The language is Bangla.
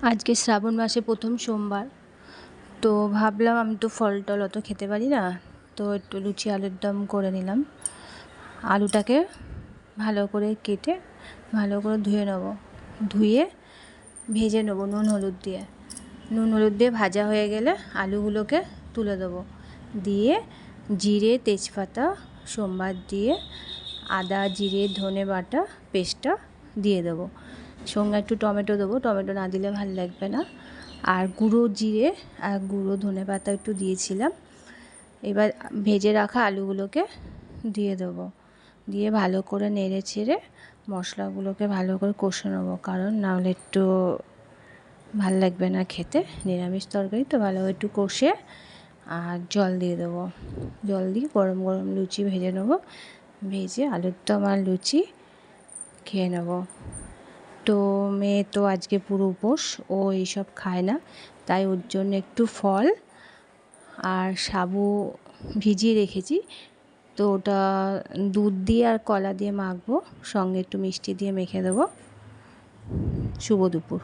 আজকে শ্রাবণ মাসে প্রথম সোমবার, তো ভাবলাম আমি তো ফল টল অত খেতে পারি না, তো একটু লুচি আলুর দম করে নিলাম। আলুটাকে ভালো করে কেটে ভালো করে ধুয়ে নেব, ধুয়ে ভেজে নেবো নুন হলুদ দিয়ে ভাজা হয়ে গেলে আলুগুলোকে তুলে দেবো, দিয়ে জিরে তেজপাতা সোমবার দিয়ে আদা জিরে ধনে বাটা পেস্টটা দিয়ে দেবো, সঙ্গে একটু টমেটো দেবো, টমেটো না দিলে ভালো লাগবে না। আর গুঁড়ো জিরে আর গুঁড়ো ধনে পাতা একটু দিয়েছিলাম। এবার ভেজে রাখা আলুগুলোকে দিয়ে দেবো, দিয়ে ভালো করে নেড়ে চেড়ে মশলাগুলোকে ভালো করে কষে নেবো, কারণ নাহলে একটু ভাল লাগবে না খেতে, নিরামিষ তরকারি তো। ভালো একটু কষে আর জল দিয়ে দেবো, জল দিয়ে গরম গরম লুচি ভেজে নেবো, ভেজে আলুর দম আর লুচি খেয়ে নেবো। তো মেয়ে তো আজকে পুরো উপোস, ও এইসব খায় না, তাই ওর জন্য একটু ফল আর সাবু ভিজিয়ে রেখেছি, তো ওটা দুধ দিয়ে আর কলা দিয়ে মাখবো, সঙ্গে একটু মিষ্টি দিয়ে মেখে দেবো। শুভ দুপুর।